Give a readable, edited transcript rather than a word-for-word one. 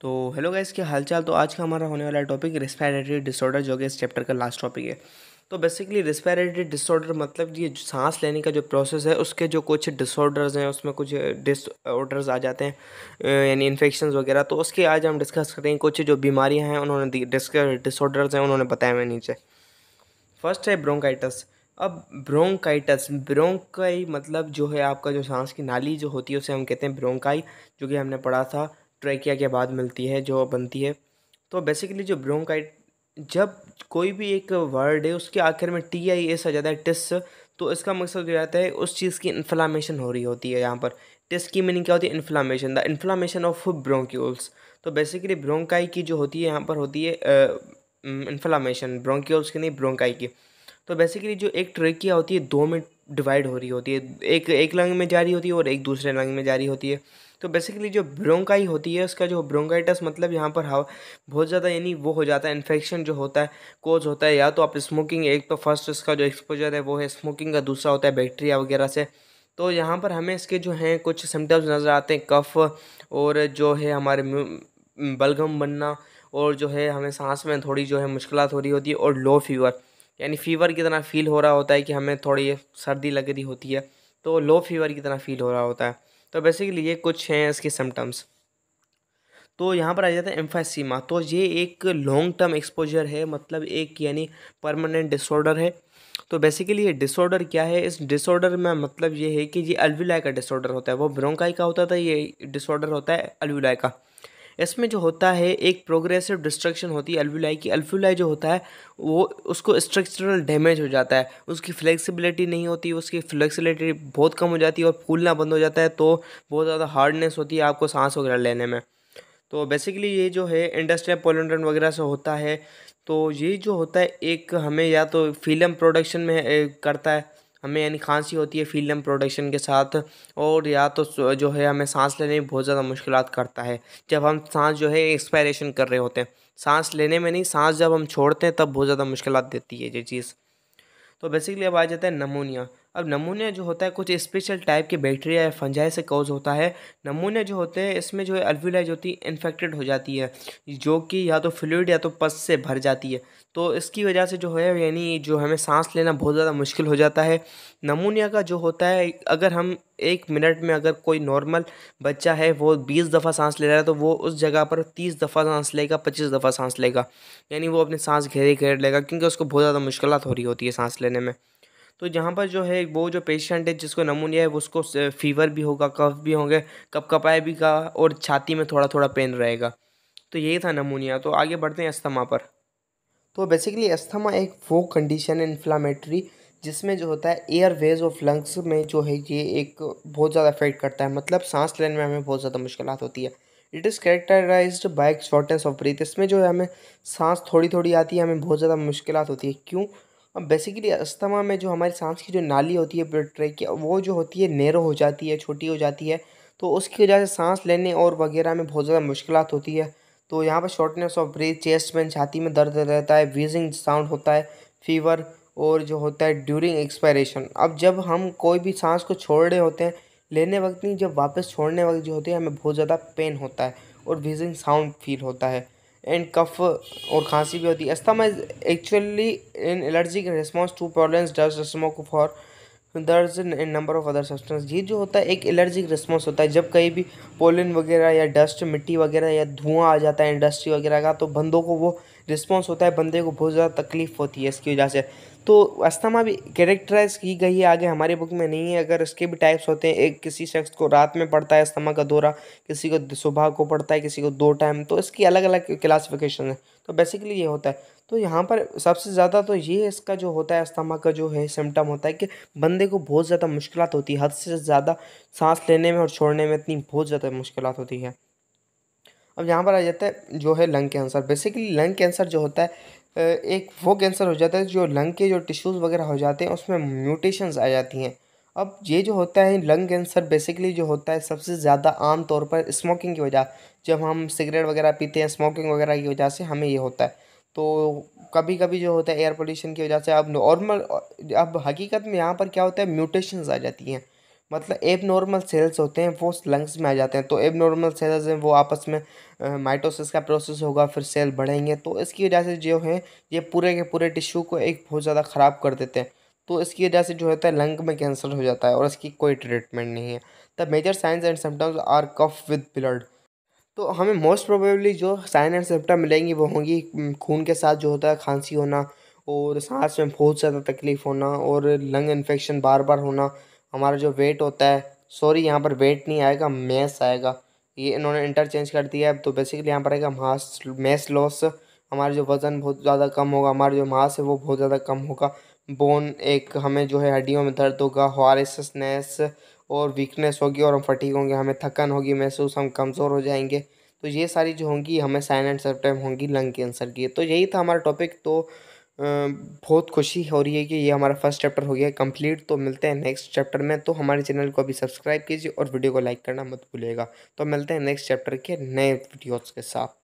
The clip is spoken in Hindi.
तो हेलो गाइस, क्या हालचाल। तो आज का हमारा होने वाला टॉपिक रिस्पिरेटरी डिसऑर्डर, जो कि इस चैप्टर का लास्ट टॉपिक है। तो बेसिकली रिस्पिरेटरी डिसऑर्डर मतलब ये सांस लेने का जो प्रोसेस है उसके जो कुछ डिसऑर्डर्स हैं, उसमें कुछ डिसऑर्डर्स आ जाते हैं, यानी इन्फेक्शंस वगैरह। तो उसके आज हम डिस्कस करेंगे कुछ जो बीमारियां हैं, उन्होंने डिसऑर्डर्स हैं उन्होंने बताया हुए नीचे। फर्स्ट है ब्रोंकाइटस। अब ब्रोंकाई मतलब जो है आपका जो सांस की नाली जो होती है उसे हम कहते हैं ब्रोंकाई, जो कि हमने पढ़ा था ट्रेकिया के बाद मिलती है जो बनती है। तो बेसिकली जो ब्रोंकाइट, जब कोई भी एक वर्ड है उसके आखिर में टी आई एस आ जाता है, टिस, तो इसका मकसद हो जाता है उस चीज़ की इन्फ्लामेशन हो रही होती है। यहाँ पर टिस की मीनिंग क्या होती है? Inflammation, the inflammation of bronchioles. तो बेसिकली ब्रोंकाई की जो होती है यहाँ पर होती है इन्फ्लामेशन, ब्रोंक्यूल्स की नहीं, ब्रोंकाई की। तो बेसिकली जो एक ट्रेकिया होती है दो में डिवाइड हो रही होती है, एक एक लंग में जा रही होती है और एक दूसरे लंग में जा रही होती है। तो बेसिकली जो ब्रोंकाई होती है उसका जो ब्रोंकाइटस मतलब यहाँ पर हवा बहुत ज़्यादा, यानी वो हो जाता है इन्फेक्शन जो होता है, कोज होता है या तो आप स्मोकिंग, एक तो फर्स्ट इसका जो एक्सपोजर है वो है स्मोकिंग का, दूसरा होता है बैक्टीरिया वगैरह से। तो यहाँ पर हमें इसके जो हैं कुछ सिम्टम्स नज़र आते हैं, कफ, और जो है हमारे बलगम बनना, और जो है हमें सांस में थोड़ी जो है मुश्किलात हो रही होती है, और लो फीवर, यानी फ़ीवर की तरह फील हो रहा होता है कि हमें थोड़ी सर्दी लग रही होती है, तो लो फीवर की तरह फील हो रहा होता है। तो बेसिकली ये कुछ हैं इसके सिम्टम्स। तो यहाँ पर आ जाता है एम्फाइसीमा। तो ये एक लॉन्ग टर्म एक्सपोजर है, मतलब एक यानी परमानेंट डिसऑर्डर है। तो बेसिकली ये डिसऑर्डर क्या है? इस डिसऑर्डर में मतलब ये है कि ये अल्विलाई का डिसऑर्डर होता है, वो ब्रोंकाई का होता था, ये डिसऑर्डर होता है अल्विलाई का। इसमें जो होता है एक प्रोग्रेसिव डिस्ट्रक्शन होती है अल्वुलाई की। अल्वुलाई जो होता है वो, उसको स्ट्रक्चरल डैमेज हो जाता है, उसकी फ्लेक्सिबिलिटी नहीं होती, उसकी फ्लेक्सिबिलिटी बहुत कम हो जाती है और फूलना बंद हो जाता है, तो बहुत ज़्यादा हार्डनेस होती है आपको सांस वगैरह लेने में। तो बेसिकली ये जो है इंडस्ट्रियल पोल्यूटेंट वगैरह से होता है। तो ये जो होता है एक हमें या तो फिल्म प्रोडक्शन में करता है, हमें यानी खांसी होती है फिल्म प्रोडक्शन के साथ, और या तो जो है हमें सांस लेने में बहुत ज़्यादा मुश्किलात करता है जब हम सांस जो है एक्सपायरेशन कर रहे होते हैं। सांस लेने में नहीं, सांस जब हम छोड़ते हैं तब बहुत ज़्यादा मुश्किलात देती है ये चीज़। तो बेसिकली अब आ जाता है नमोनिया। अब नमोनिया जो होता है कुछ स्पेशल टाइप के बैक्टीरिया या फंजाई से कॉज होता है। नमोनिया जो होते हैं इसमें जो है अल्वुलाई जो होती है इन्फेक्टेड हो जाती है, जो कि या तो फ्लूइड या तो पस से भर जाती है। तो इसकी वजह से जो है यानी जो हमें सांस लेना बहुत ज़्यादा मुश्किल हो जाता है। नमोनिया का जो होता है, अगर हम 1 मिनट में, अगर कोई नॉर्मल बच्चा है वो 20 दफ़ा सांस ले रहा है, तो वो उस जगह पर 30 दफ़ा सांस लेगा, 25 दफ़ा सांस लेगा, यानी वो अपनी सांस घेरे घेर लेगा, क्योंकि उसको बहुत ज़्यादा मुश्किलात हो रही होती है सांस लेने में। तो जहाँ पर जो है वो जो पेशेंट है जिसको नमूनिया है, वो उसको फीवर भी होगा, कफ भी होंगे, कपकपाए भी का, और छाती में थोड़ा थोड़ा पेन रहेगा। तो यही था नमूनिया। तो आगे बढ़ते हैं अस्थमा पर। तो बेसिकली अस्थमा एक वो कंडीशन है इन्फ्लामेटरी, जिसमें जो होता है एयर वेज ऑफ लंग्स में जो है ये एक बहुत ज़्यादा अफेक्ट करता है, मतलब सांस लेने में हमें बहुत ज़्यादा मुश्किलात होती है। It is characterized by shortness of breath. इसमें जो है हमें सांस थोड़ी थोड़ी आती है, हमें बहुत ज़्यादा मुश्किलात होती है। क्यों? अब बेसिकली अस्थमा में जो हमारी सांस की जो नाली होती है, ब्लड ट्रैक, वो जो होती है नैरो हो जाती है, छोटी हो जाती है, तो उसकी वजह से सांस लेने और वगैरह में बहुत ज़्यादा मुश्किलात होती है। तो यहाँ पर शॉर्टनेस ऑफ ब्रीथ, चेस्ट में, छाती में दर्द रहता है, व्हीजिंग साउंड होता है, फीवर, और जो होता है ड्यूरिंग एक्सपायरेशन। अब जब हम कोई भी सांस को छोड़ रहे होते हैं, लेने वक्त नहीं, जब वापस छोड़ने वक्त जो होती है हमें बहुत ज़्यादा पेन होता है और व्हीजिंग साउंड फील होता है, एंड कफ और खांसी भी होती है। Asthma is actually in allergic response to pollens, dust, smoke for दर्ज in number of other substance. ये जो होता है एक एलर्जिक रिस्पॉन्स होता है, जब कहीं भी पोलन वगैरह या डस्ट, मिट्टी वगैरह या धुआं आ जाता है इंडस्ट्री वगैरह का, तो बंदों को वो रिस्पॉन्स होता है, बंदे को बहुत ज़्यादा तकलीफ होती है इसकी वजह से। तो अस्थमा भी कैरेक्टराइज की गई है, आगे हमारी बुक में नहीं है। अगर इसके भी टाइप्स होते हैं, एक किसी शख्स को रात में पड़ता है अस्थमा का दौरा, किसी को सुबह को पड़ता है, किसी को 2 टाइम, तो इसकी अलग अलग क्लासिफिकेशन है। तो बेसिकली ये होता है। तो यहाँ पर सबसे ज़्यादा तो ये इसका जो होता है अस्थमा का जो है सिम्टम होता है कि बंदे को बहुत ज़्यादा मुश्किलात होती है, हद से ज़्यादा सांस लेने में और छोड़ने में इतनी बहुत ज़्यादा मुश्किलात होती है। अब यहाँ पर आ जाता है जो है lung cancer. Basically lung cancer जो होता है एक वो कैंसर हो जाता है जो लंग के जो टिश्यूज़ वगैरह हो जाते हैं उसमें म्यूटेशंस आ जाती हैं। अब ये जो होता है लंग कैंसर, बेसिकली जो होता है सबसे ज़्यादा आम तौर पर स्मोकिंग की वजह, जब हम सिगरेट वगैरह पीते हैं, स्मोकिंग वगैरह की वजह से हमें ये होता है। तो कभी कभी जो होता है एयर पोल्यूशन की वजह से। अब नॉर्मल, अब हकीकत में यहाँ पर क्या होता है, म्यूटेशंस आ जाती हैं। मतलब एब नॉर्मल सेल्स होते हैं वो लंग्स में आ जाते हैं, तो एब नॉर्मल सेल्स हैं वो आपस में माइटोसिस का प्रोसेस होगा, फिर सेल बढ़ेंगे, तो इसकी वजह से जो है ये पूरे के पूरे टिश्यू को एक बहुत ज़्यादा ख़राब कर देते हैं। तो इसकी वजह से जो होता है लंग में कैंसर हो जाता है और इसकी कोई ट्रीटमेंट नहीं है। The major signs and symptoms are cough with blood. तो हमें मोस्ट प्रोबेबली जो साइन एंड सिम्टम मिलेंगी वो होंगी खून के साथ जो होता है खांसी होना, और सांस में बहुत ज़्यादा तकलीफ़ होना, और लंग इन्फेक्शन बार बार होना। हमारा जो वेट होता है, सॉरी यहाँ पर वेट नहीं आएगा, मैस आएगा, ये इन्होंने इंटरचेंज कर दिया है। तो बेसिकली यहाँ पर आएगा मास मैस लॉस। हमारा जो वज़न बहुत ज़्यादा कम होगा, हमारा जो मास है वो बहुत ज़्यादा कम होगा। बोन एक हमें जो है हड्डियों में दर्द होगा, हॉरेसनेस और वीकनेस होगी, और हम फटीग होंगे, हमें थकन होगी महसूस, हम कमज़ोर हो जाएंगे। तो ये सारी जो होंगी हमें साइन एंड सिम्पटम होंगी लंग कैंसर की। तो यही था हमारा टॉपिक। तो बहुत खुशी हो रही है कि ये हमारा फर्स्ट चैप्टर हो गया कंप्लीट। तो मिलते हैं नेक्स्ट चैप्टर में। तो हमारे चैनल को अभी सब्सक्राइब कीजिए और वीडियो को लाइक करना मत भूलिएगा। तो मिलते हैं नेक्स्ट चैप्टर के नए वीडियोज़ के साथ।